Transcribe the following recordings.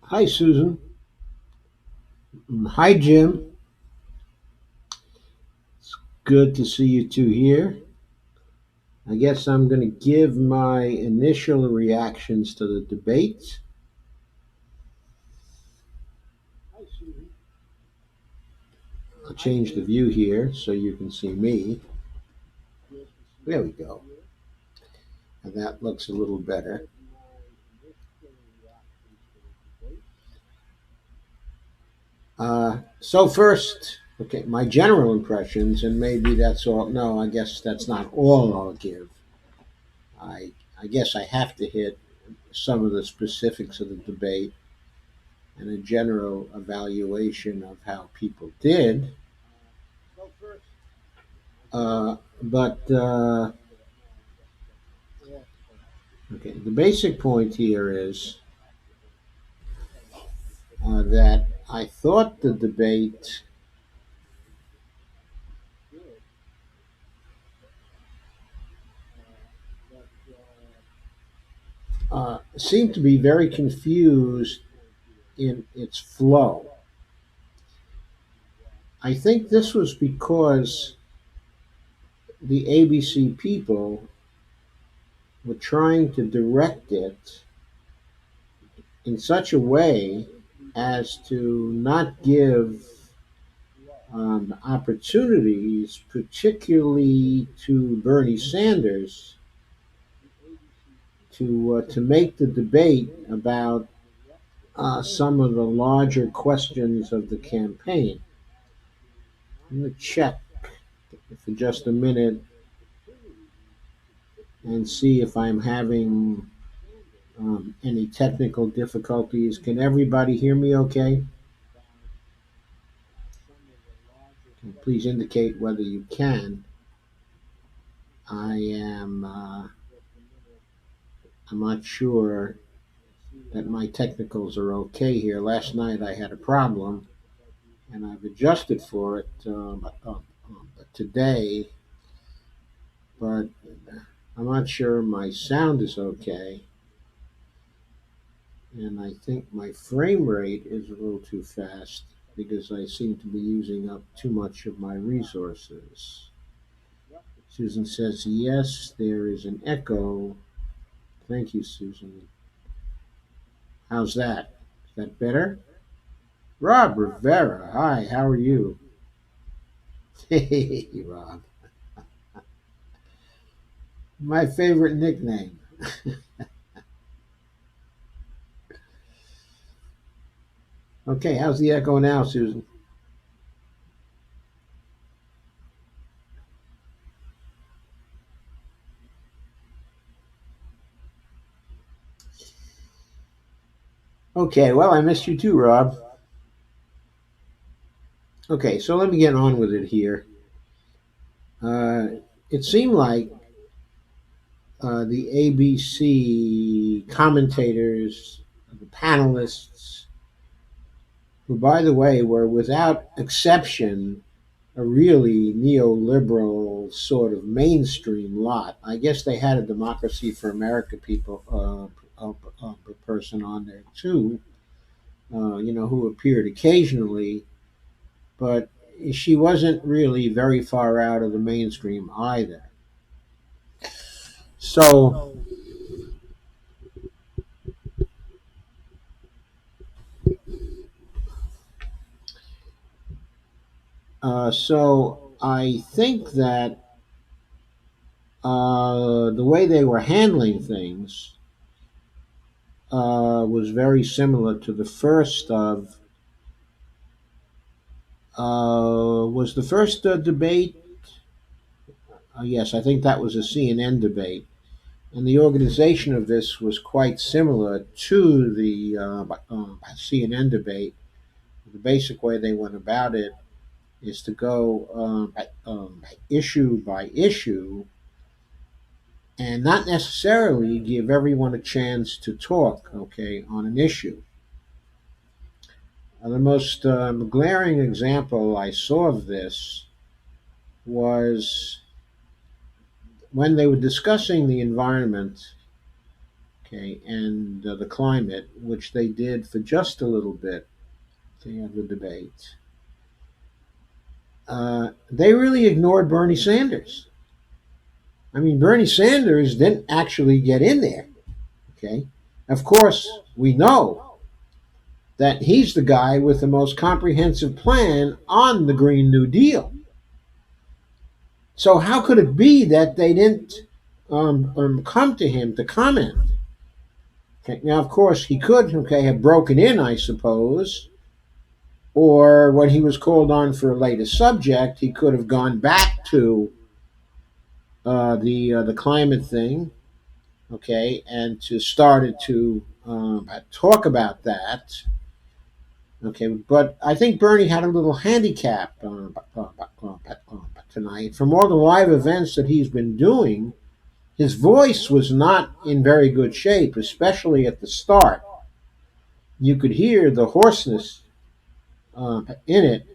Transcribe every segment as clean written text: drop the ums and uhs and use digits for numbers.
Hi, Susan. Hi, Jim. Good to see you two here. I guess I'm going to give my initial reactions to the debate. I'll change the view here so you can see me. There we go. And that looks a little better. First, okay, my general impressions, and maybe that's all. No, I guess that's not all I'll give. I, I guess I have to hit some of the specifics of the debate and a general evaluation of how people did. But okay, the basic point here is that I thought the debate seemed to be very confused in its flow. I think this was because the ABC people were trying to direct it in such a way as to not give opportunities, particularly to Bernie Sanders, to make the debate about some of the larger questions of the campaign. I'm going to check for just a minute and see if I'm having any technical difficulties. Can everybody hear me okay? Please indicate whether you can. I am. I'm not sure that my technicals are okay here. Last night I had a problem, and I've adjusted for it today, but I'm not sure my sound is okay. And I think my frame rate is a little too fast because I seem to be using up too much of my resources. Susan says, yes, there is an echo. Thank you, Susan. How's that? Is that better? Rob Rivera, hi, how are you? Hey, Rob. My favorite nickname. Okay, how's the echo now, Susan? Okay, well, I missed you too, Rob. Okay, so let me get on with it here. Uh, it seemed like the ABC commentators, the panelists, who, by the way, were without exception a really neoliberal sort of mainstream lot. I guess they had a Democracy for America person on there too, who appeared occasionally, but she wasn't really very far out of the mainstream either. So, so I think that the way they were handling things was very similar to the first of was the first debate. Yes, I think that was a CNN debate, and the organization of this was quite similar to the CNN debate. The basic way they went about it is to go issue by issue and not necessarily give everyone a chance to talk, okay, on an issue. The most glaring example I saw of this was when they were discussing the environment. okay, and the climate, which they did for just a little bit, okay, of the debate, they really ignored Bernie Sanders. I mean, Bernie Sanders didn't actually get in there. Okay, of course, we know that he's the guy with the most comprehensive plan on the Green New Deal. So how could it be that they didn't come to him to comment? Okay, now, of course, he could, okay, have broken in, I suppose, or when he was called on for a later subject, he could have gone back to the climate thing, okay, and to started to talk about that. Okay, but I think Bernie had a little handicap tonight. From all the live events that he's been doing, his voice was not in very good shape, especially at the start. You could hear the hoarseness in it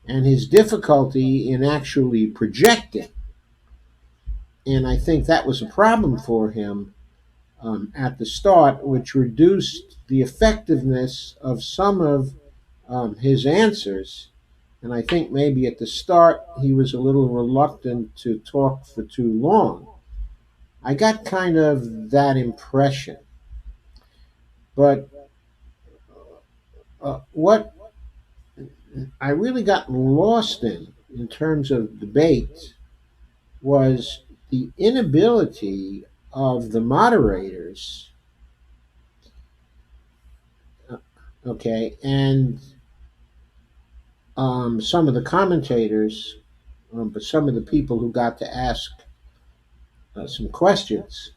and his difficulty in actually projecting. And I think that was a problem for him at the start, which reduced the effectiveness of some of his answers. And I think maybe at the start he was a little reluctant to talk for too long. I got kind of that impression. But what I really got lost in terms of debate, was the inability of the moderators, okay, and some of the commentators, but some of the people who got to ask some questions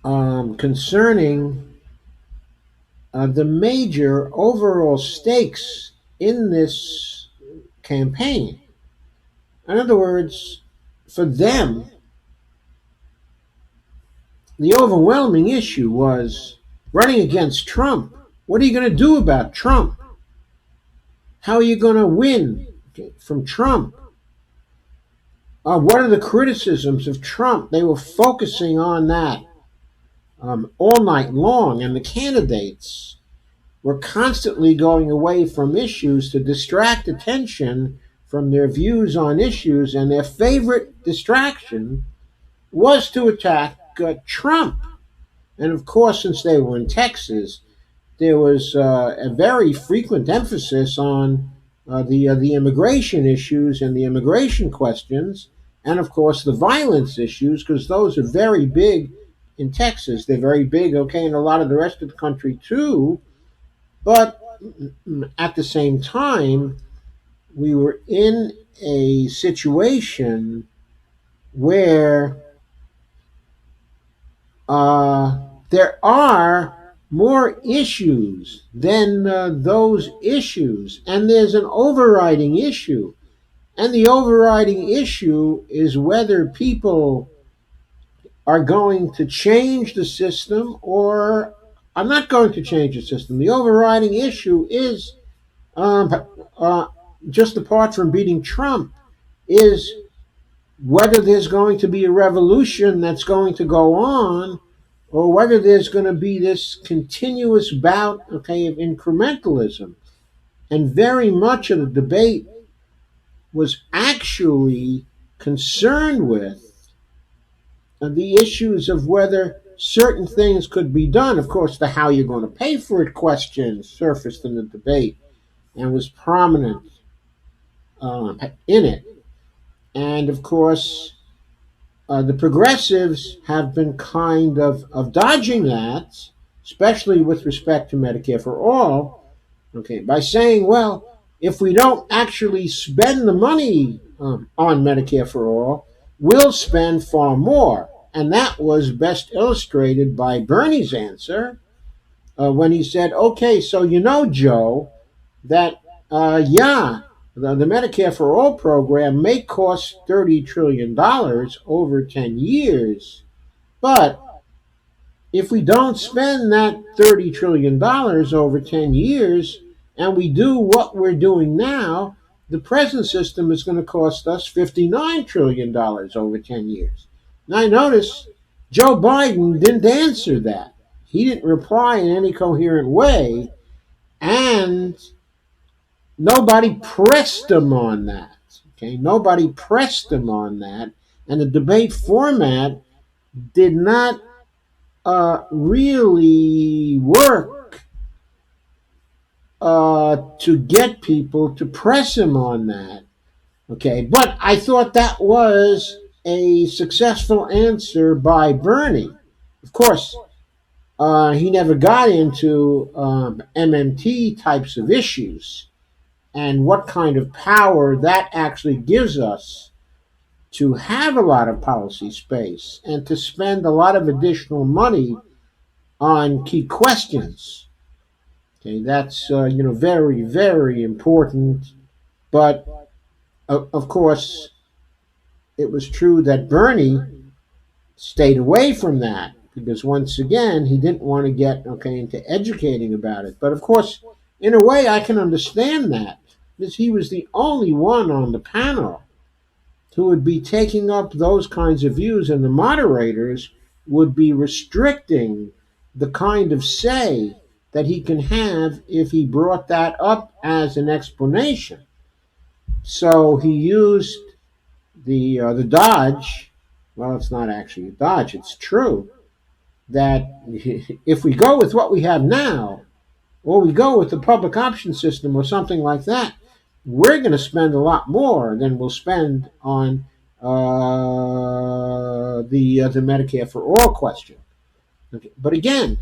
concerning the major overall stakes in this campaign. In other words, for them, the overwhelming issue was running against Trump. What are you going to do about Trump? How are you going to win from Trump? What are the criticisms of Trump? They were focusing on that all night long, and the candidates were constantly going away from issues to distract attention from their views on issues, and their favorite distraction was to attack Trump. And of course, since they were in Texas, there was a very frequent emphasis on the immigration issues and the immigration questions, and of course the violence issues, because those are very big in Texas. They're very big, okay, in a lot of the rest of the country too. But at the same time, we were in a situation where there are more issues than those issues, and there's an overriding issue. And the overriding issue is whether people are going to change the system or are not going to change the system. The overriding issue is, um, uh, just apart from beating Trump, is whether there's going to be a revolution that's going to go on, or whether there's going to be this continuous bout, okay, of incrementalism. And very much of the debate was actually concerned with the issues of whether certain things could be done. Of course, the how you're going to pay for it question surfaced in the debate and was prominent in it. And of course, the progressives have been kind of dodging that, especially with respect to Medicare for all, okay, by saying, well, if we don't actually spend the money on Medicare for all, we'll spend far more. And that was best illustrated by Bernie's answer when he said, okay, so you know, Joe, that, yeah, the Medicare for All program may cost $30 trillion over 10 years, but if we don't spend that $30 trillion over 10 years and we do what we're doing now, the present system is going to cost us $59 trillion over 10 years. Now, notice Joe Biden didn't answer that. He didn't reply in any coherent way, and nobody pressed him on that. Okay, nobody pressed him on that, and the debate format did not really work to get people to press him on that. Okay, but I thought that was a successful answer by Bernie. Of course, he never got into MMT types of issues and what kind of power that actually gives us to have a lot of policy space and to spend a lot of additional money on key questions. Okay, that's very very important. But of course, it was true that Bernie stayed away from that because once again he didn't want to get into educating about it. But of course, in a way, I can understand that because he was the only one on the panel who would be taking up those kinds of views, and the moderators would be restricting the kind of say that he can have if he brought that up as an explanation. So he used the dodge. Well, it's not actually a dodge. It's true that if we go with what we have now, or we go with the public option system or something like that, we're going to spend a lot more than we'll spend on the Medicare for all question. Okay. But again,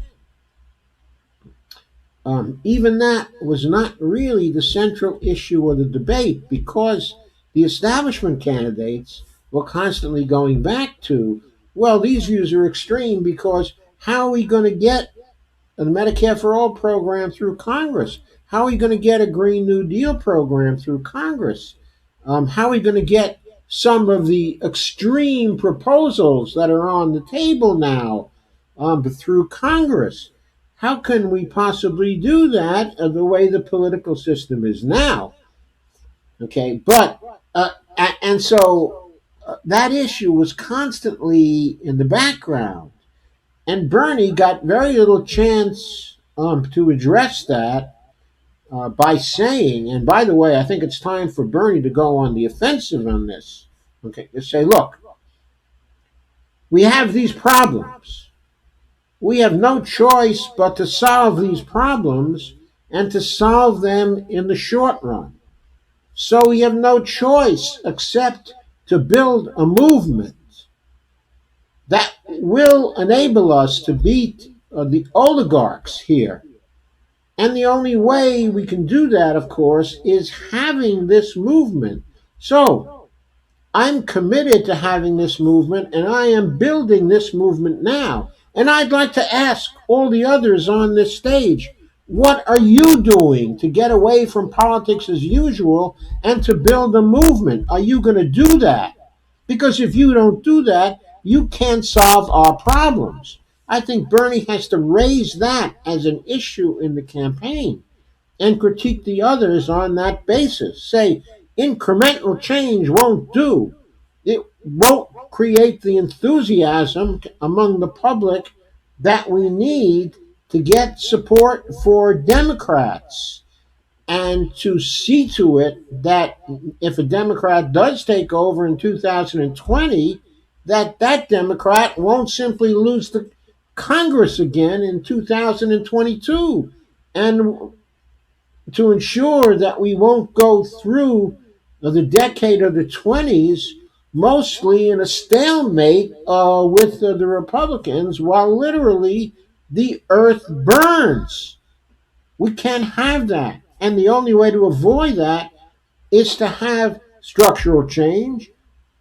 even that was not really the central issue of the debate because the establishment candidates were constantly going back to, well, these views are extreme because how are we going to get the Medicare for All program through Congress? How are we going to get a Green New Deal program through Congress? How are we going to get some of the extreme proposals that are on the table now through Congress? How can we possibly do that the way the political system is now? Okay, but and so that issue was constantly in the background, and Bernie got very little chance to address that by saying, and by the way, I think it's time for Bernie to go on the offensive on this. Okay, to say, look, we have these problems. We have no choice but to solve these problems and to solve them in the short run. So we have no choice except to build a movement that will enable us to beat the oligarchs here. And the only way we can do that, of course, is having this movement. So I'm committed to having this movement, and I am building this movement now. And I'd like to ask all the others on this stage, what are you doing to get away from politics as usual and to build a movement? Are you going to do that? Because if you don't do that, you can't solve our problems. I think Bernie has to raise that as an issue in the campaign and critique the others on that basis. Say, incremental change won't do. It won't create the enthusiasm among the public that we need to get support for Democrats and to see to it that if a Democrat does take over in 2020, that Democrat won't simply lose the Congress again in 2022. And to ensure that we won't go through the decade of the 20s mostly in a stalemate with the Republicans while literally the earth burns. We can't have that. And the only way to avoid that is to have structural change,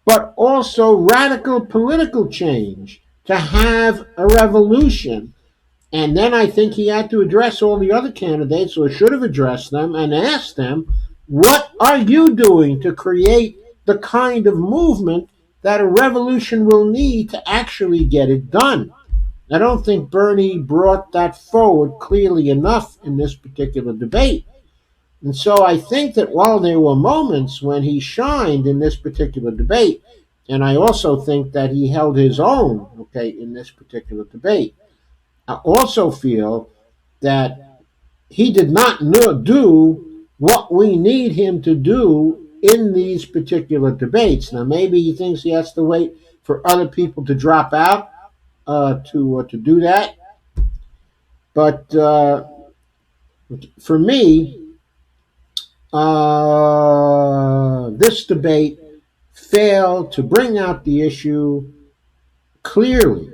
but also radical political change, to have a revolution. And then I think he had to address all the other candidates, or should have addressed them, and asked them, what are you doing to create the kind of movement that a revolution will need to actually get it done? I don't think Bernie brought that forward clearly enough in this particular debate. And so I think that while there were moments when he shined in this particular debate, And I also think that he held his own, okay, in this particular debate. I also feel that he did not do what we need him to do in these particular debates. Now, maybe he thinks he has to wait for other people to drop out to do that. But for me, this debate failed to bring out the issue clearly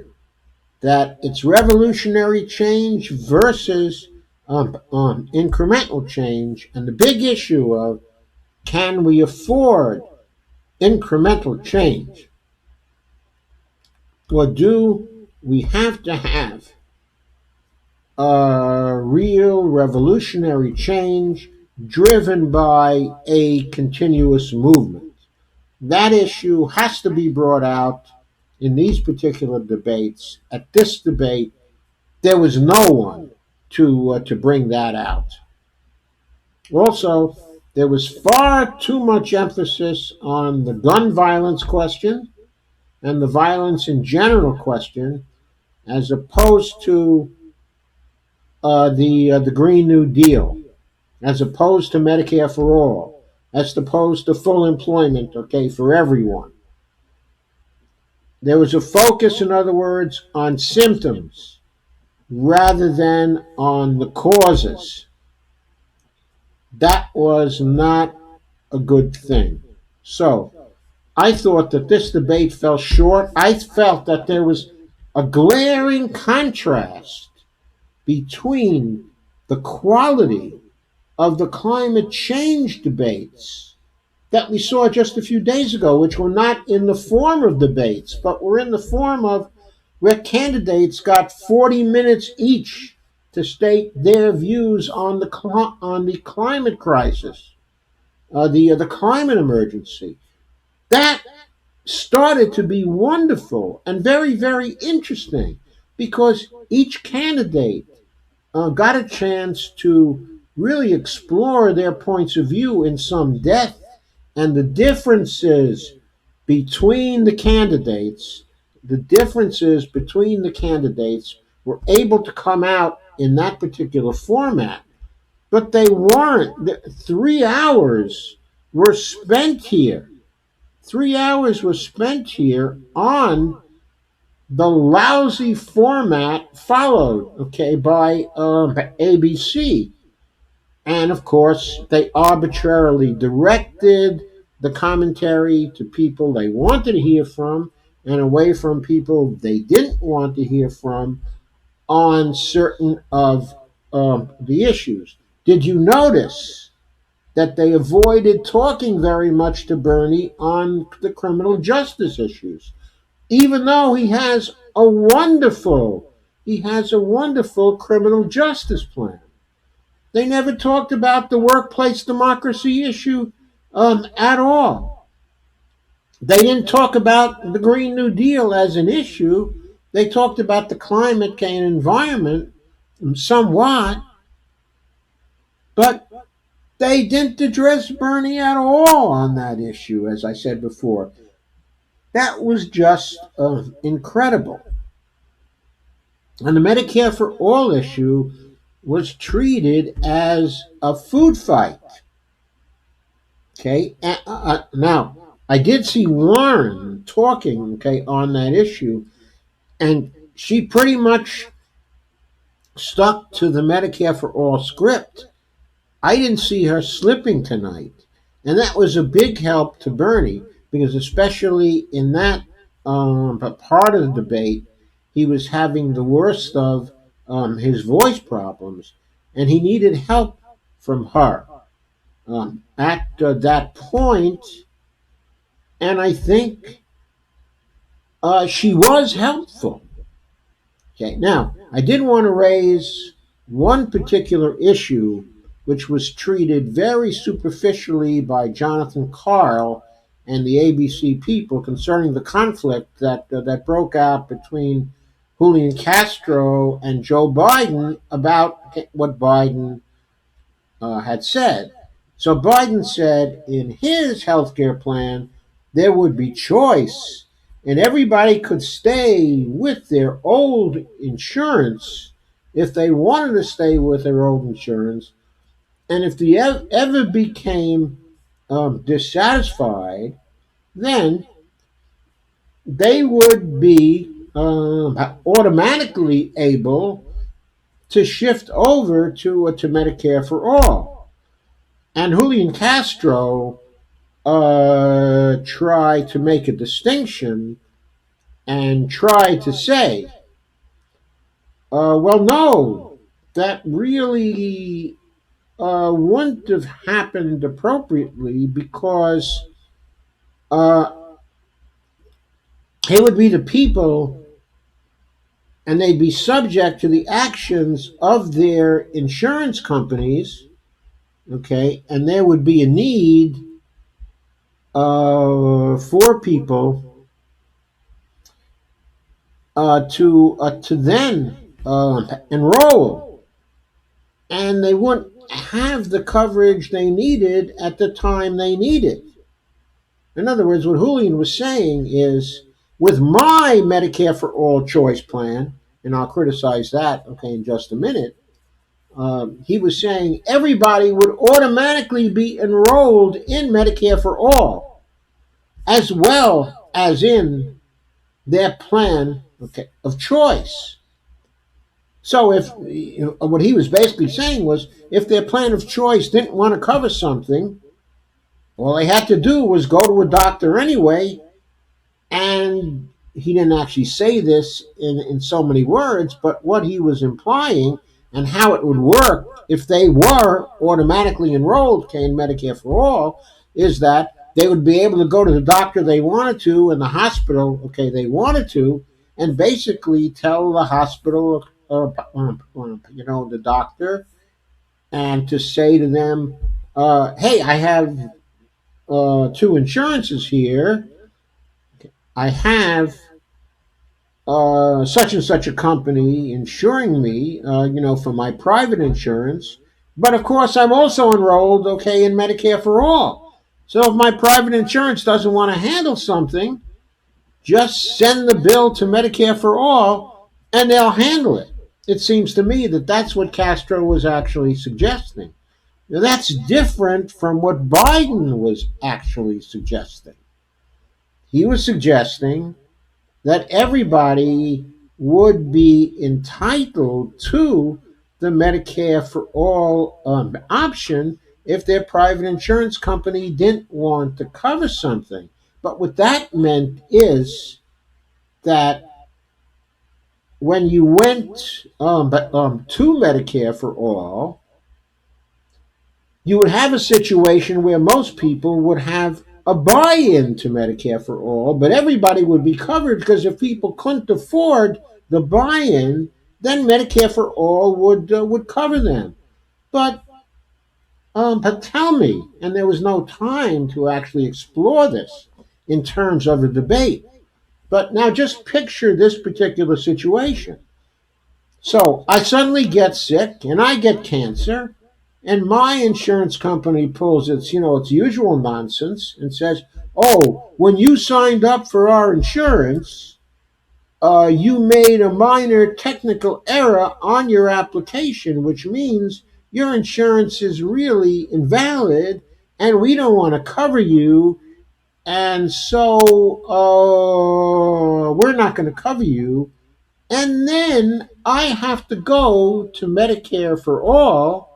that it's revolutionary change versus incremental change, and the big issue of can we afford incremental change, or do we have to have a real revolutionary change driven by a continuous movement? That issue has to be brought out in these particular debates. At this debate, there was no one to bring that out. Also, there was far too much emphasis on the gun violence question and the violence in general question, as opposed to the Green New Deal, as opposed to Medicare for all, as opposed to full employment, okay, for everyone. There was a focus, in other words, on symptoms rather than on the causes. That was not a good thing. So, I thought that this debate fell short. I felt that there was a glaring contrast between the quality of the climate change debates that we saw just a few days ago, which were not in the form of debates, but were in the form of where candidates got 40 minutes each to state their views on the climate crisis, the climate emergency. That started to be wonderful and very, very interesting because each candidate got a chance to really explore their points of view in some depth, and the differences between the candidates, the differences between the candidates were able to come out in that particular format, but they weren't. 3 hours were spent here. 3 hours was spent here on the lousy format followed, okay, by ABC. And of course, they arbitrarily directed the commentary to people they wanted to hear from and away from people they didn't want to hear from on certain of the issues. Did you notice that they avoided talking very much to Bernie on the criminal justice issues? Even though he has a wonderful criminal justice plan. They never talked about the workplace democracy issue at all. They didn't talk about the Green New Deal as an issue. They talked about the climate and environment somewhat, but they didn't address Bernie at all on that issue, as I said before. That was just incredible. And the Medicare for All issue was treated as a food fight. Okay, now I did see Warren talking, okay, on that issue, and she pretty much stuck to the Medicare for All script. I didn't see her slipping tonight, and that was a big help to Bernie because, especially in that part of the debate, he was having the worst of his voice problems, and he needed help from her at that point. And I think she was helpful. Okay, now I did want to raise one particular issue which was treated very superficially by Jonathan Karl and the ABC people concerning the conflict that broke out between Julian Castro and Joe Biden about what Biden had said. So Biden said in his health care plan there would be choice, and everybody could stay with their old insurance if they wanted to stay with their old insurance. And if they ever became dissatisfied, then they would be automatically able to shift over to Medicare for all. And Julian Castro tried to make a distinction and tried to say, well, no, that really wouldn't have happened appropriately because uh, it would be the people and they'd be subject to the actions of their insurance companies, okay, and there would be a need for people to then enroll, and they wouldn't have the coverage they needed at the time they needed. In other words, what Julian was saying is, with my Medicare for All choice plan, and I'll criticize that, okay, in just a minute. He was saying everybody would automatically be enrolled in Medicare for All, as well as in their plan, okay, of choice. So if what he was basically saying was, if their plan of choice didn't want to cover something, all they had to do was go to a doctor anyway. And he didn't actually say this in so many words, but what he was implying and how it would work if they were automatically enrolled, okay, in Medicare for All, is that they would be able to go to the doctor they wanted to and the hospital, okay, they wanted to, and basically tell the hospital, the doctor, and to say to them, hey, I have two insurances here. I have such and such a company insuring me, for my private insurance. But of course, I'm also enrolled, okay, in Medicare for All. So if my private insurance doesn't want to handle something, just send the bill to Medicare for All and they'll handle it. It seems to me that that's what Castro was actually suggesting. Now, that's different from what Biden was actually suggesting. He was suggesting that everybody would be entitled to the Medicare for All option if their private insurance company didn't want to cover something. But what that meant is that when you went to Medicare for All, you would have a situation where most people would have a buy-in to Medicare for All, but everybody would be covered because if people couldn't afford the buy-in, then Medicare for All would cover them. But but tell me, and there was no time to actually explore this in terms of a debate. But now just picture this particular situation. So I suddenly get sick and I get cancer, and my insurance company pulls its usual nonsense and says, "Oh, when you signed up for our insurance, you made a minor technical error on your application, which means your insurance is really invalid, and we don't want to cover you, and so we're not going to cover you." And then I have to go to Medicare for All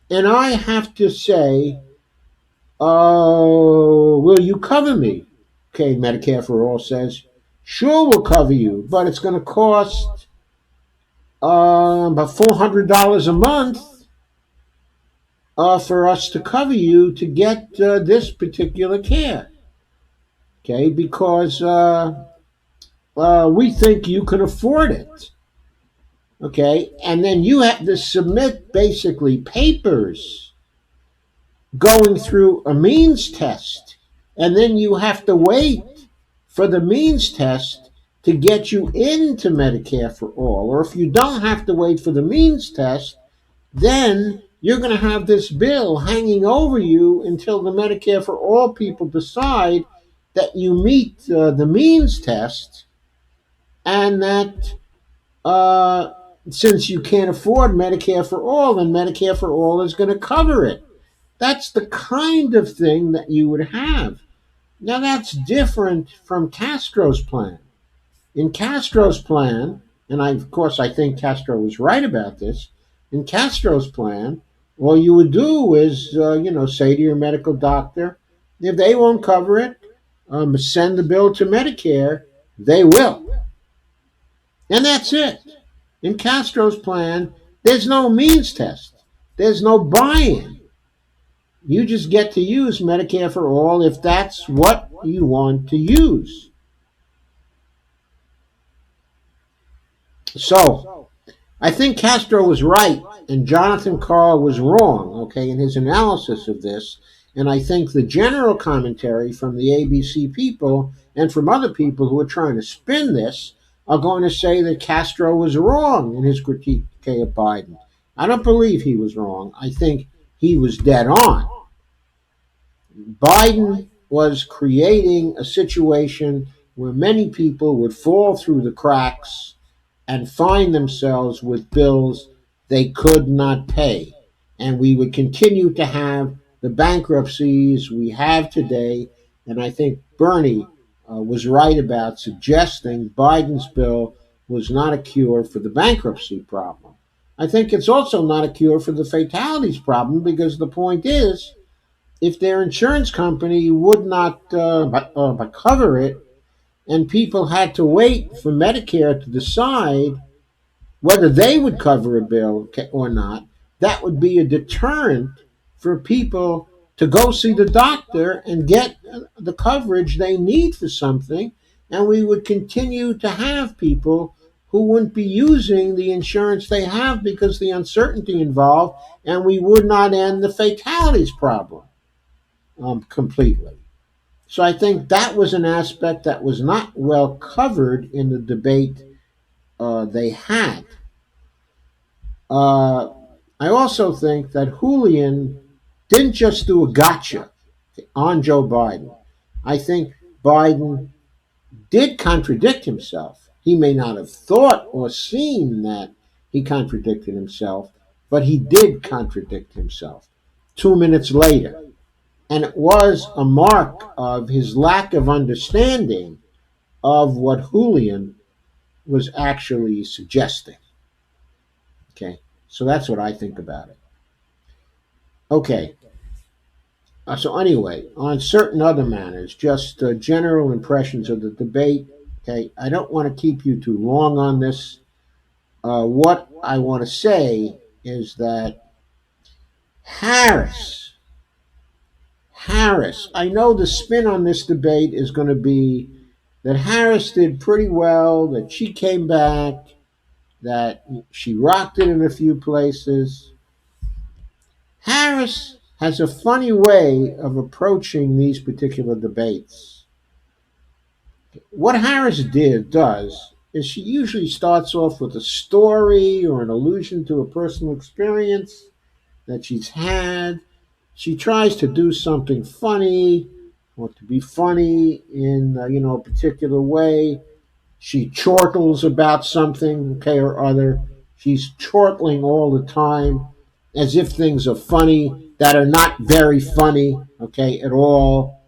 and I have to say, will you cover me? Okay, Medicare for All says, sure, we'll cover you, but it's going to cost about $400 a month for us to cover you to get this particular care. Okay, because we think you can afford it. Okay, and then you have to submit basically papers going through a means test, and then you have to wait for the means test to get you into Medicare for All. Or if you don't have to wait for the means test, then you're going to have this bill hanging over you until the Medicare for All people decide that you meet the means test, and that uh, since you can't afford Medicare for all, then Medicare for all is going to cover it. That's the kind of thing that you would have. Now, that's different from Castro's plan. In Castro's plan, and of course I think Castro was right about this, in Castro's plan, all you would do is, say to your medical doctor, if they won't cover it, send the bill to Medicare, they will. And that's it. In Castro's plan, there's no means test. There's no buy-in. You just get to use Medicare for all if that's what you want to use. So, I think Castro was right and Jonathan Carr was wrong, okay, in his analysis of this. And I think the general commentary from the ABC people and from other people who are trying to spin this are going to say that Castro was wrong in his critique of Biden. I don't believe he was wrong. I think he was dead on. Biden was creating a situation where many people would fall through the cracks and find themselves with bills they could not pay. And we would continue to have the bankruptcies we have today. And I think Bernie was right about suggesting Biden's bill was not a cure for the bankruptcy problem. I think it's also not a cure for the fatalities problem, because the point is, if their insurance company would not cover it, and people had to wait for Medicare to decide whether they would cover a bill or not, that would be a deterrent for people to go see the doctor and get the coverage they need for something. And we would continue to have people who wouldn't be using the insurance they have because of the uncertainty involved, and we would not end the fatalities problem completely. So I think that was an aspect that was not well covered in the debate they had. Uh, I also think that Julian didn't just do a gotcha on Joe Biden. I think Biden did contradict himself. He may not have thought or seen that he contradicted himself, but he did contradict himself 2 minutes later. And it was a mark of his lack of understanding of what Julian was actually suggesting. Okay, so that's what I think about it. Okay, so anyway, on certain other matters, just general impressions of the debate. Okay, I don't want to keep you too long on this. What I want to say is that Harris, I know the spin on this debate is going to be that Harris did pretty well, that she came back, that she rocked it in a few places. Harris has a funny way of approaching these particular debates. What Harris does is she usually starts off with a story or an allusion to a personal experience that she's had. She tries to do something funny or to be funny in a particular way. She chortles about something, okay, or other. She's chortling all the time as if things are funny that are not very funny, okay, at all.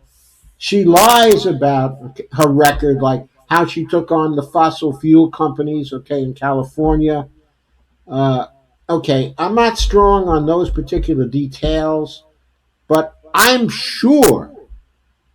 She lies about her record, like how she took on the fossil fuel companies, okay, in California. Uh, okay, I'm not strong on those particular details, but I'm sure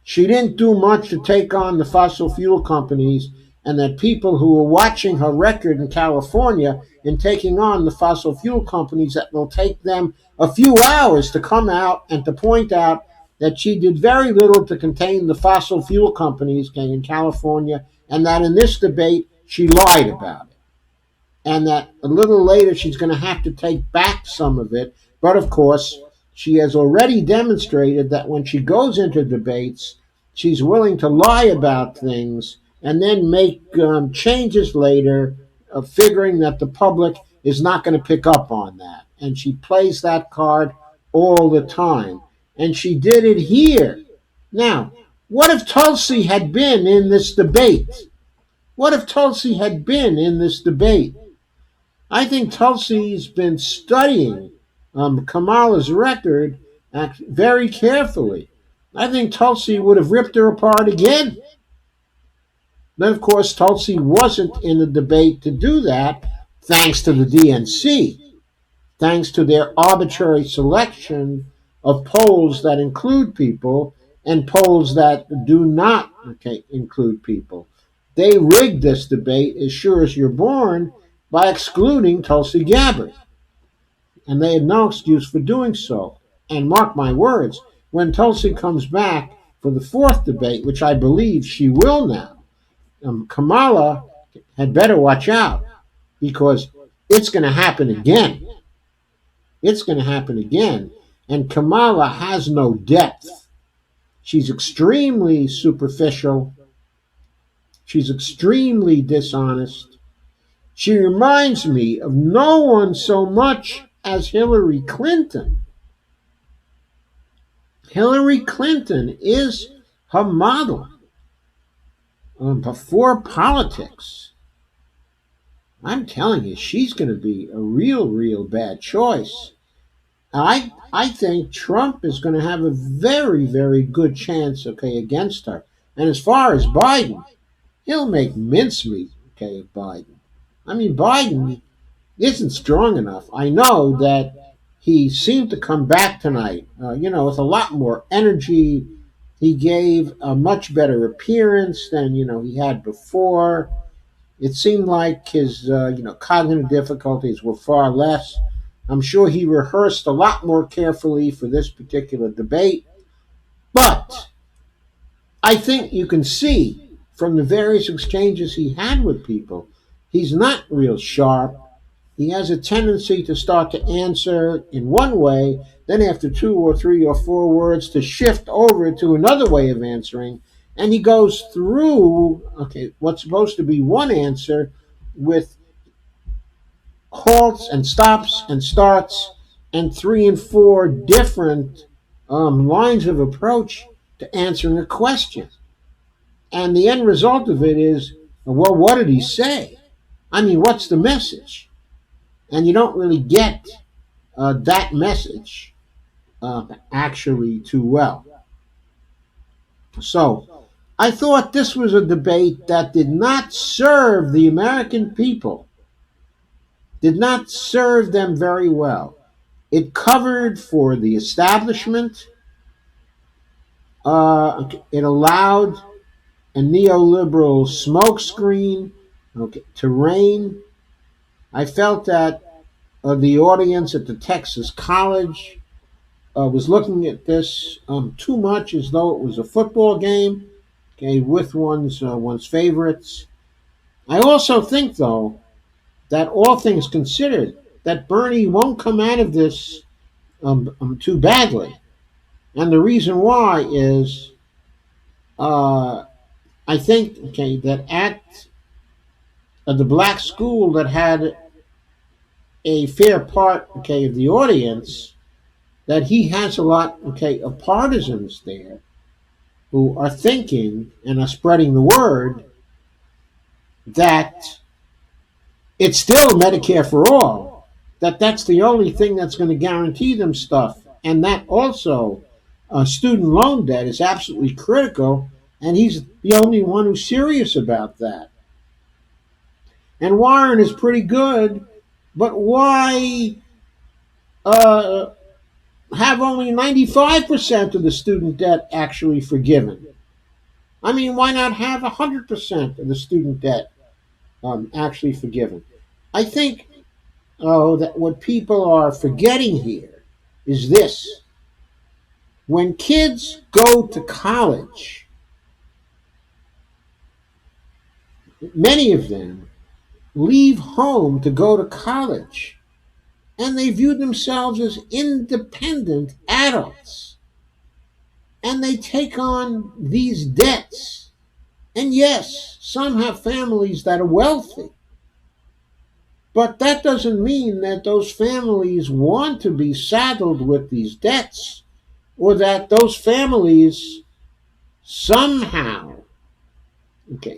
she didn't do much to take on the fossil fuel companies, and that people who were watching her record in California in taking on the fossil fuel companies, that will take them a few hours to come out and to point out that she did very little to contain the fossil fuel companies in California, and that in this debate she lied about it, and that a little later she's going to have to take back some of it. But of course, she has already demonstrated that when she goes into debates, she's willing to lie about things and then make changes later, figuring that the public is not going to pick up on that. And she plays that card all the time. And she did it here. Now, What if Tulsi had been in this debate? What if Tulsi had been in this debate? I think Tulsi's been studying Kamala's record very carefully. I think Tulsi would have ripped her apart again. Then, of course, Tulsi wasn't in the debate to do that, thanks to the DNC, thanks to their arbitrary selection of polls that include people and polls that do not include people. They rigged this debate, as sure as you're born, by excluding Tulsi Gabbard. And they had no excuse for doing so. And mark my words, when Tulsi comes back for the fourth debate, which I believe she will now, Kamala had better watch out because it's going to happen again. It's going to happen again. And Kamala has no depth. She's extremely superficial. She's extremely dishonest. She reminds me of no one so much as Hillary Clinton. Hillary Clinton is her model for politics. I'm telling you, she's going to be a real bad choice. I think Trump is going to have a very good chance, against her. And as far as Biden, he'll make mincemeat, of Biden. I mean, Biden isn't strong enough. I know that he seemed to come back tonight, with a lot more energy. He gave a much better appearance than, he had before. It seemed like his, cognitive difficulties were far less. I'm sure he rehearsed a lot more carefully for this particular debate. But I think you can see from the various exchanges he had with people, he's not real sharp. He has a tendency to start to answer in one way, then after two or three or four words to shift over to another way of answering. And he goes through, what's supposed to be one answer with halts and stops and starts and three and four different lines of approach to answering a question. And the end result of it is, well, what did he say? I mean, what's the message? And you don't really get that message actually too well. So I thought this was a debate that did not serve the American people, did not serve them very well. It covered for the establishment. It allowed a neoliberal smokescreen to reign. I felt that the audience at the Texas College was looking at this too much as though it was a football game, with one's favorites. I also think, though, that all things considered, that Bernie won't come out of this too badly, and the reason why is, I think, that at the black school that had a fair part, of the audience, that he has a lot, of partisans there who are thinking and are spreading the word that it's still Medicare for all, that that's the only thing that's going to guarantee them stuff, and that also student loan debt is absolutely critical, and he's the only one who's serious about that. And Warren is pretty good, but why have only 95% of the student debt actually forgiven? I mean, why not have 100% of the student debt actually forgiven? I think that what people are forgetting here is this. When kids go to college, many of them leave home to go to college, and they view themselves as independent adults, and they take on these debts. And yes, some have families that are wealthy, but that doesn't mean that those families want to be saddled with these debts, or that those families somehow,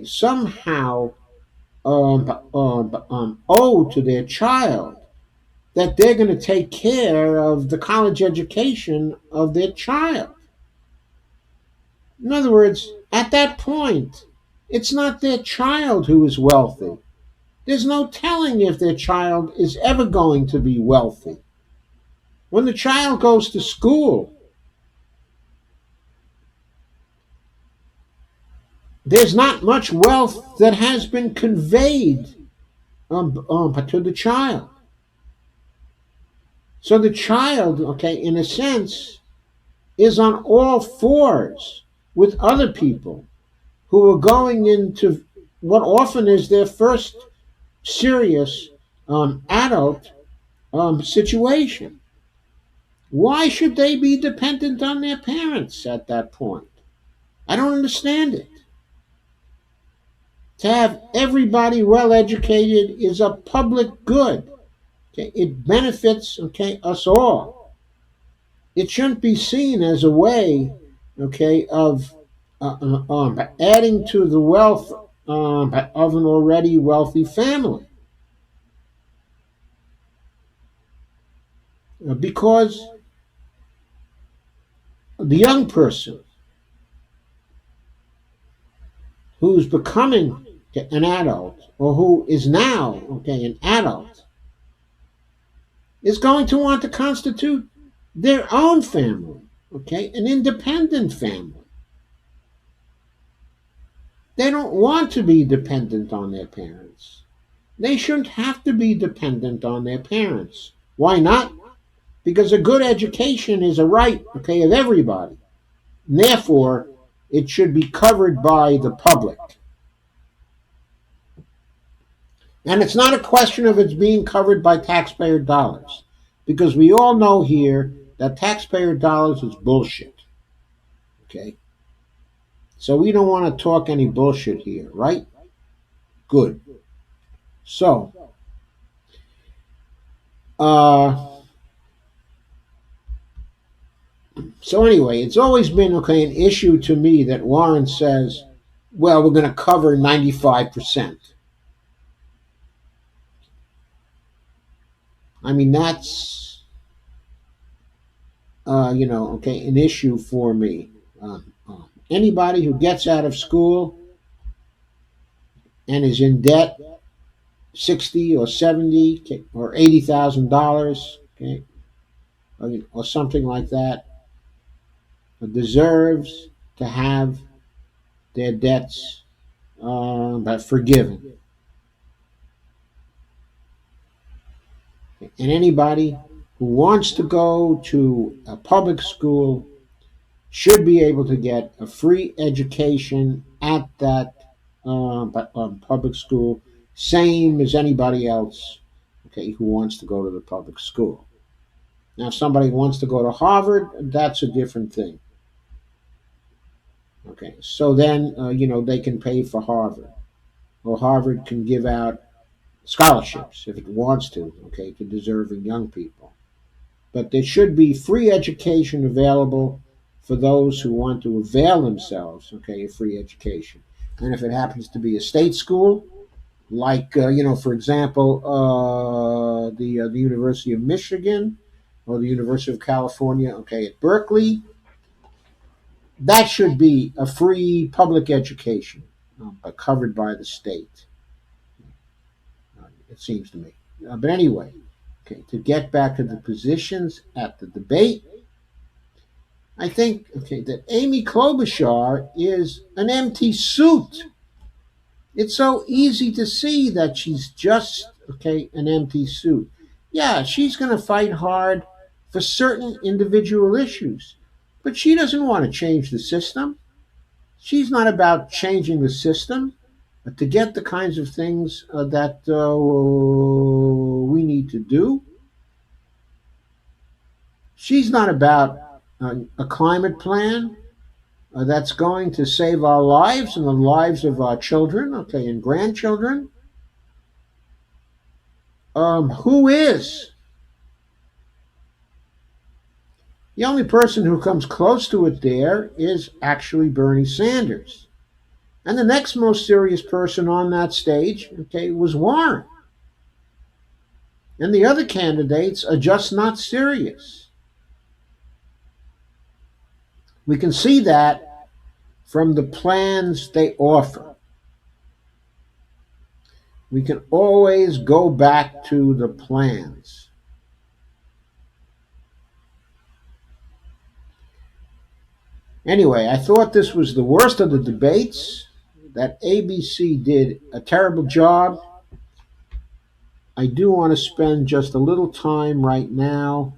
somehow owe to their child that they're going to take care of the college education of their child. In other words, at that point, it's not their child who is wealthy. There's no telling if their child is ever going to be wealthy. When the child goes to school, there's not much wealth that has been conveyed to the child. So the child, in a sense, is on all fours with other people who are going into what often is their first serious adult situation. Why should they be dependent on their parents at that point? I don't understand it. To have everybody well educated is a public good. Okay? It benefits us all. It shouldn't be seen as a way of adding to the wealth of an already wealthy family. Because the young person who's becoming an adult or who is now an adult is going to want to constitute their own family, an independent family. They don't want to be dependent on their parents. They shouldn't have to be dependent on their parents. Why not? Because a good education is a right, of everybody. And therefore, it should be covered by the public. And it's not a question of it's being covered by taxpayer dollars. Because we all know here that taxpayer dollars is bullshit. Okay? So we don't want to talk any bullshit here, right? Good. So, uh, anyway, it's always been an issue to me that Warren says, well, we're going to cover 95%. I mean, that's an issue for me. Anybody who gets out of school and is in debt, 60 or 70 or $80,000, or something like that, deserves to have their debts forgiven. And anybody who wants to go to a public school should be able to get a free education at that public school, same as anybody else, who wants to go to the public school. Now, if somebody wants to go to Harvard, that's a different thing. So then they can pay for Harvard, or Harvard can give out scholarships if it wants to deserving young people. But there should be free education available for those who want to avail themselves, of free education. And if it happens to be a state school, like for example, the University of Michigan or the University of California, at Berkeley, that should be a free public education, covered by the state. It seems to me. But anyway, to get back to the positions at the debate, I think that Amy Klobuchar is an empty suit. It's so easy to see that she's just an empty suit. Yeah, she's going to fight hard for certain individual issues, but she doesn't want to change the system. She's not about changing the system to get the kinds of things that we need to do. She's not about a climate plan that's going to save our lives and the lives of our children, and grandchildren. Who is? The only person who comes close to it there is actually Bernie Sanders. And the next most serious person on that stage, okay, was Warren. And the other candidates are just not serious. We can see that from the plans they offer. We can always go back to the plans. Anyway, I thought this was the worst of the debates, that ABC did a terrible job. I do want to spend just a little time right now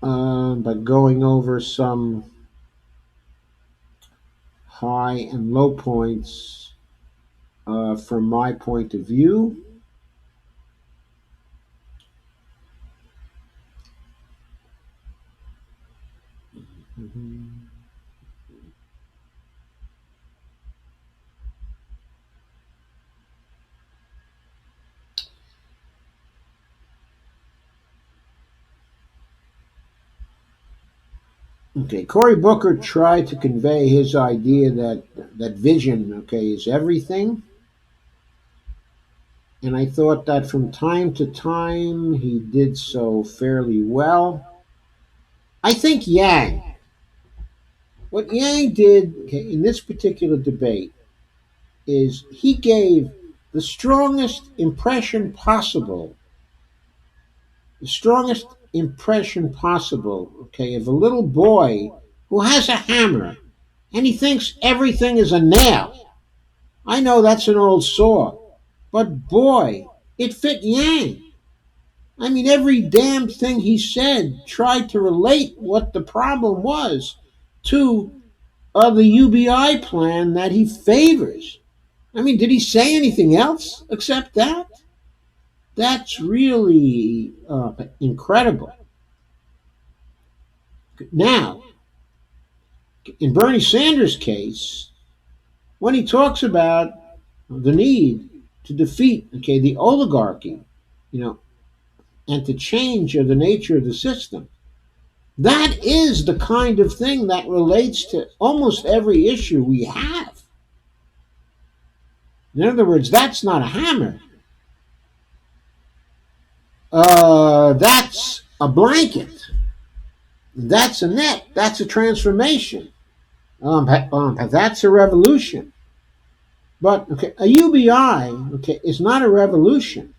by going over some high and low points from my point of view. Mhm. Okay, Cory Booker tried to convey his idea that vision, okay, is everything, and I thought that from time to time he did so fairly well. I think what Yang did, okay, in this particular debate is he gave the strongest impression possible, the strongest impression possible, okay, of a little boy who has a hammer and he thinks everything is a nail. I know that's an old saw, but boy, it fit Yang. I mean, every damn thing he said tried to relate what the problem was to the UBI plan that he favors. I mean, did he say anything else except that? That's really incredible. Now, in Bernie Sanders' case, when he talks about the need to defeat, okay, the oligarchy, you know, and to change the nature of the system, that is the kind of thing that relates to almost every issue we have. In other words, that's not a hammer. That's a blanket. That's a net. That's a transformation. That's a revolution. But okay, a UBI, okay, is not a revolution.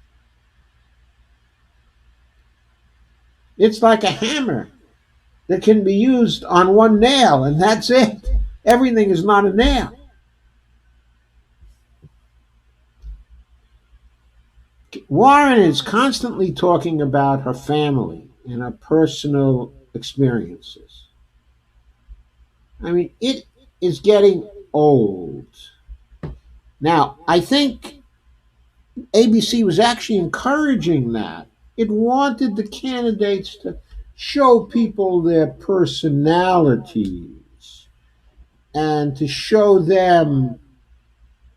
It's like a hammer that can be used on one nail, and that's it. Everything is not a nail. Warren is constantly talking about her family and her personal experiences. I mean, it is getting old. Now, I think ABC was actually encouraging that. It wanted the candidates to show people their personalities and to show them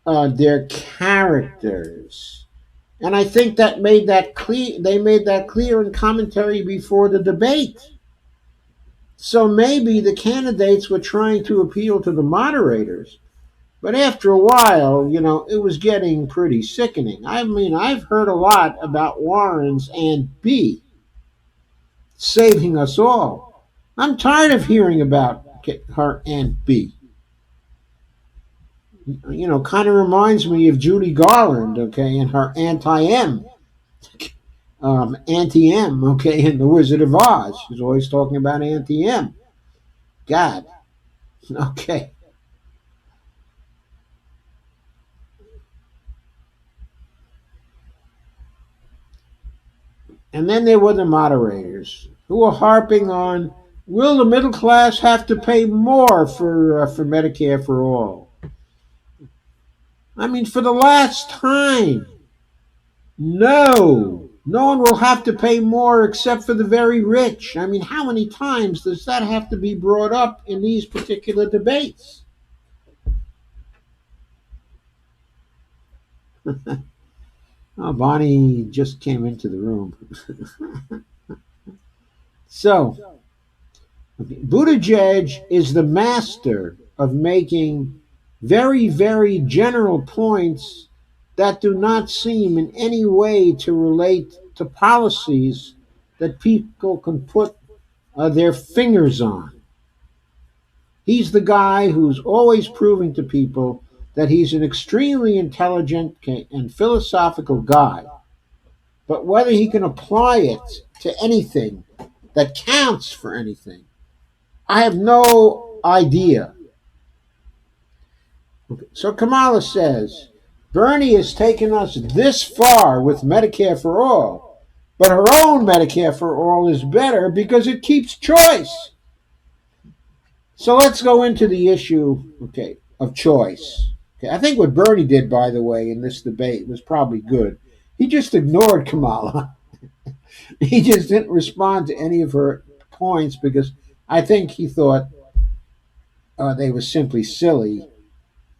their characters. And I think that made that clear. They made that clear in commentary before the debate. So maybe the candidates were trying to appeal to the moderators, but after a while, it was getting pretty sickening. I mean, I've heard a lot about Warren's Aunt B saving us all. I'm tired of hearing about her Aunt B. Kind of reminds me of Judy Garland, okay, and her Anti M. Auntie M, okay, in The Wizard of Oz. She's always talking about Auntie M. God, okay. And then there were the moderators who were harping on, will the middle class have to pay more for Medicare for all? I mean, for the last time, no. No one will have to pay more except for the very rich. I mean, how many times does that have to be brought up in these particular debates? Oh, Bonnie just came into the room. So, Buttigieg is the master of making very, very general points that do not seem in any way to relate to policies that people can put their fingers on. He's the guy who's always proving to people that he's an extremely intelligent and philosophical guy. But whether he can apply it to anything that counts for anything, I have no idea. So Kamala says Bernie has taken us this far with Medicare for all, but her own Medicare for all is better because it keeps choice. So let's go into the issue, okay, of choice. Okay, I think what Bernie did, by the way, in this debate was probably good. He just ignored Kamala. He just didn't respond to any of her points because I think he thought they were simply silly.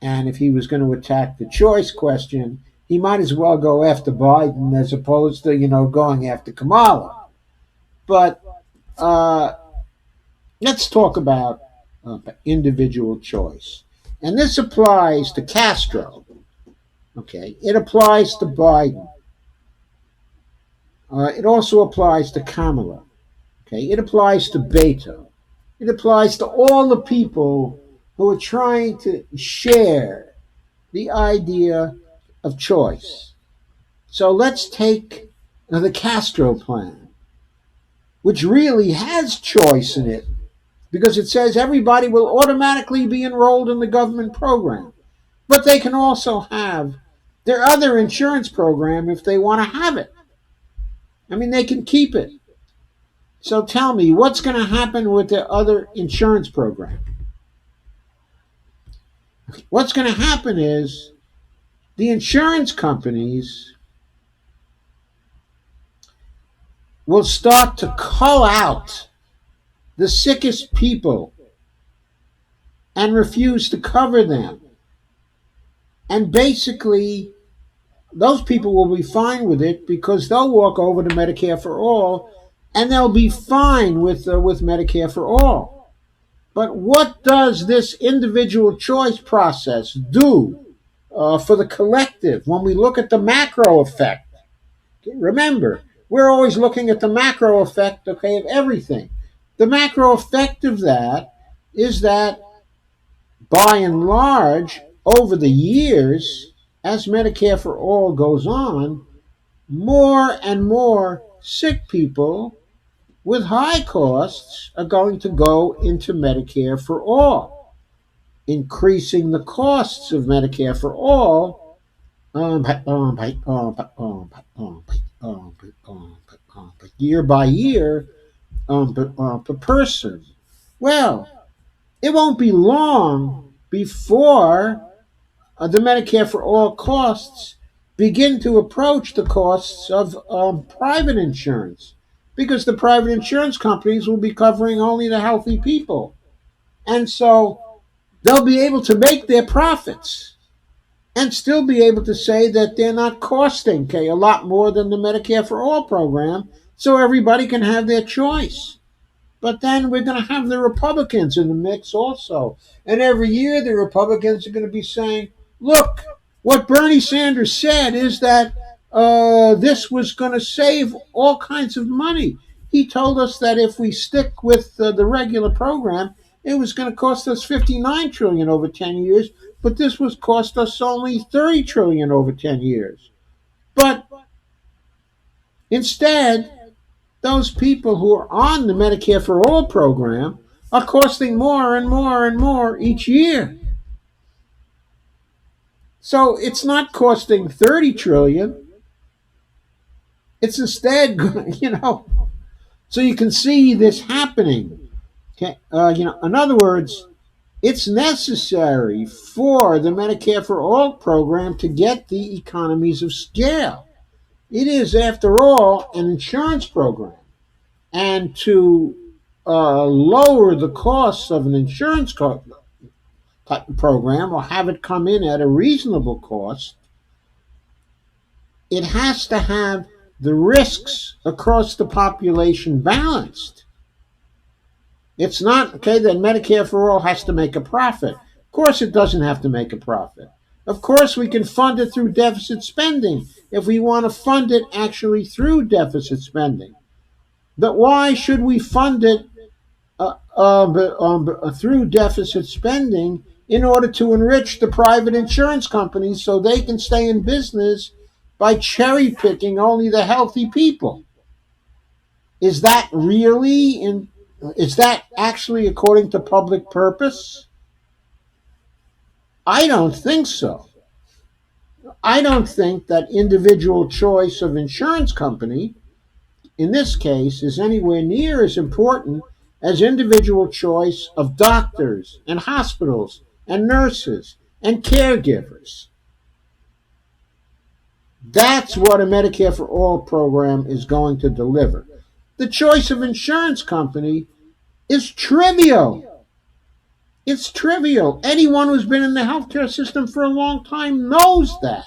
And if he was going to attack the choice question, he might as well go after Biden as opposed to, going after Kamala. But uh, let's talk about individual choice. And this applies to Castro. Okay, it applies to Biden. It also applies to Kamala. Okay, it applies to Beto. It applies to all the people who are trying to share the idea of choice. So let's take the Castro plan, which really has choice in it because it says everybody will automatically be enrolled in the government program. But they can also have their other insurance program if they want to have it. I mean, they can keep it. So tell me, what's going to happen with their other insurance program? What's going to happen is the insurance companies will start to cull out the sickest people and refuse to cover them. And basically, those people will be fine with it because they'll walk over to Medicare for all and they'll be fine with Medicare for all. But what does this individual choice process do for the collective when we look at the macro effect? Remember, we're always looking at the macro effect, okay, of everything. The macro effect of that is that, by and large, over the years, as Medicare for all goes on, more and more sick people with high costs are going to go into Medicare for all, increasing the costs of Medicare for all year by year per person. Well, it won't be long before the Medicare for all costs begin to approach the costs of private insurance because the private insurance companies will be covering only the healthy people. And so they'll be able to make their profits and still be able to say that they're not costing a lot more than the Medicare for all program so everybody can have their choice. But then we're going to have the Republicans in the mix also. And every year the Republicans are going to be saying, look, what Bernie Sanders said is that this was going to save all kinds of money. He told us that if we stick with the regular program, it was going to cost us 59 trillion over 10 years, but this was cost us only 30 trillion over 10 years. But instead, those people who are on the Medicare for All program are costing more and more and more each year. So it's not costing 30 trillion. It's instead, so you can see this happening. Okay, in other words, it's necessary for the Medicare for All program to get the economies of scale. It is, after all, an insurance program. And to lower the costs of an insurance program or have it come in at a reasonable cost, it has to have the risks across the population balanced. It's not okay, then Medicare for All has to make a profit. Of course, it doesn't have to make a profit. Of course, we can fund it through deficit spending if we want to fund it actually through deficit spending. But why should we fund it through deficit spending in order to enrich the private insurance companies so they can stay in business by cherry picking only the healthy people? Is that really in? Is that actually according to public purpose? I don't think so. I don't think that individual choice of insurance company, in this case, is anywhere near as important as individual choice of doctors and hospitals and nurses and caregivers. That's what a Medicare for All program is going to deliver. The choice of insurance company is trivial. It's trivial. Anyone who's been in the healthcare system for a long time knows that.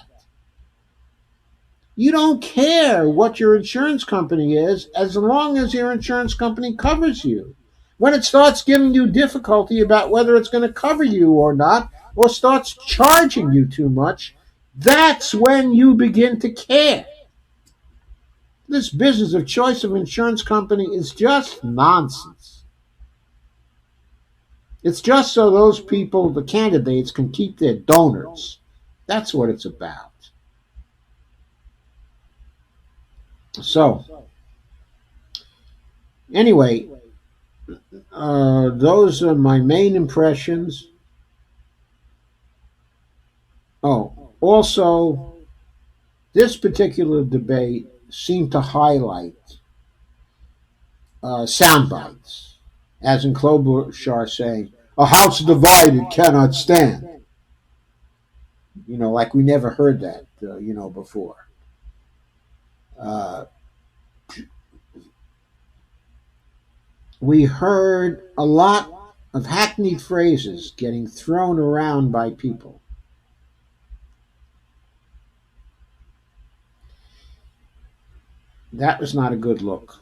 You don't care what your insurance company is as long as your insurance company covers you. When it starts giving you difficulty about whether it's going to cover you or not, or starts charging you too much, that's when you begin to care. This business of choice of insurance company is just nonsense. It's just so those people, the candidates, can keep their donors. That's what it's about. So, anyway, those are my main impressions. Oh, also, this particular debate seemed to highlight sound bites, as in Klobuchar saying, "A house divided cannot stand." Like we never heard that, before. Uh, we heard a lot of hackneyed phrases getting thrown around by people. That was not a good look.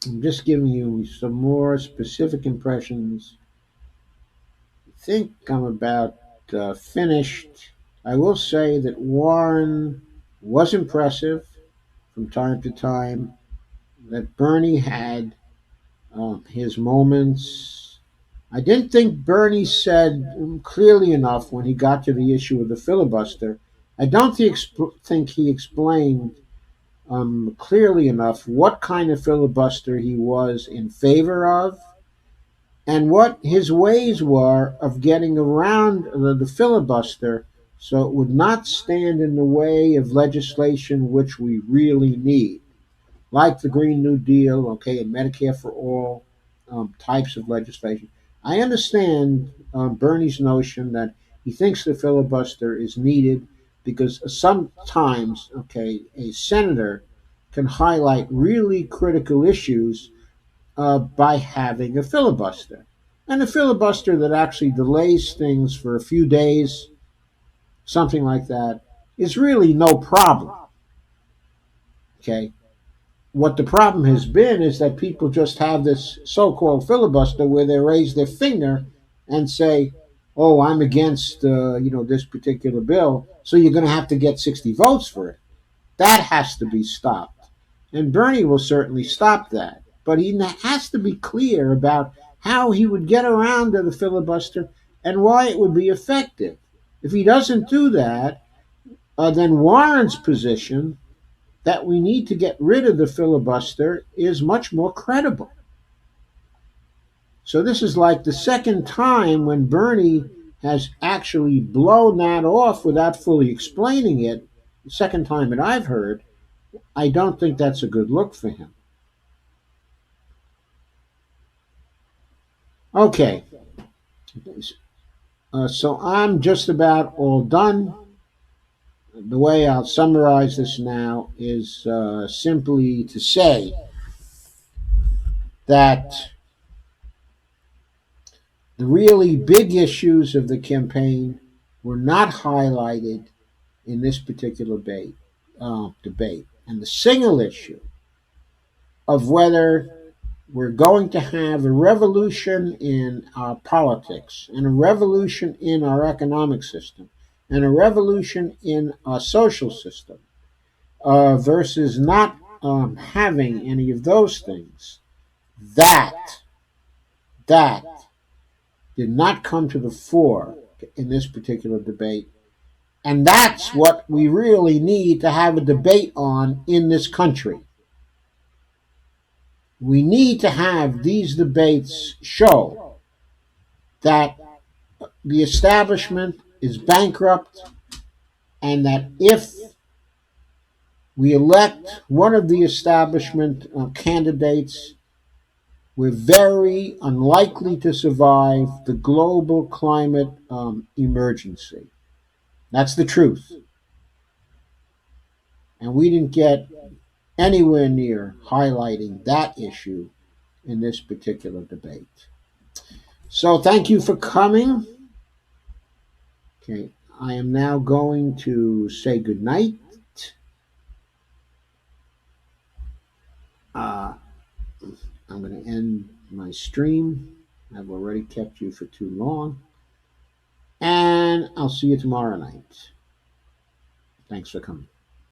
I'm just giving you some more specific impressions. I think I'm about finished. I will say that Warren was impressive from time to time, that Bernie had his moments. I didn't think Bernie said clearly enough when he got to the issue of the filibuster. I don't think he explained clearly enough what kind of filibuster he was in favor of and what his ways were of getting around the filibuster so it would not stand in the way of legislation which we really need, like the Green New Deal, okay, and Medicare for All types of legislation. I understand Bernie's notion that he thinks the filibuster is needed because sometimes, okay, a senator can highlight really critical issues by having a filibuster. And a filibuster that actually delays things for a few days, something like that, is really no problem. Okay? What the problem has been is that people just have this so called filibuster where they raise their finger and say, oh, I'm against this particular bill, so you're going to have to get 60 votes for it. That has to be stopped. And Bernie will certainly stop that. But he has to be clear about how he would get around to the filibuster and why it would be effective. If he doesn't do that, then Warren's position that we need to get rid of the filibuster is much more credible. So this is like the second time when Bernie has actually blown that off without fully explaining it. The second time that I've heard, I don't think that's a good look for him. Okay, so I'm just about all done. The way I'll summarize this now is simply to say that The really big issues of the campaign were not highlighted in this particular debate. And the single issue of whether we're going to have a revolution in our politics and a revolution in our economic system and a revolution in our social system versus not having any of those things, that that did not come to the fore in this particular debate. And that's what we really need to have a debate on in this country. We need to have these debates show that the establishment is bankrupt and that if we elect one of the establishment candidates, we're very unlikely to survive the global climate emergency. That's the truth. And we didn't get anywhere near highlighting that issue in this particular debate. So thank you for coming. Okay, I am now going to say goodnight. Uh, I'm going to end my stream. I've already kept you for too long. And I'll see you tomorrow night. Thanks for coming.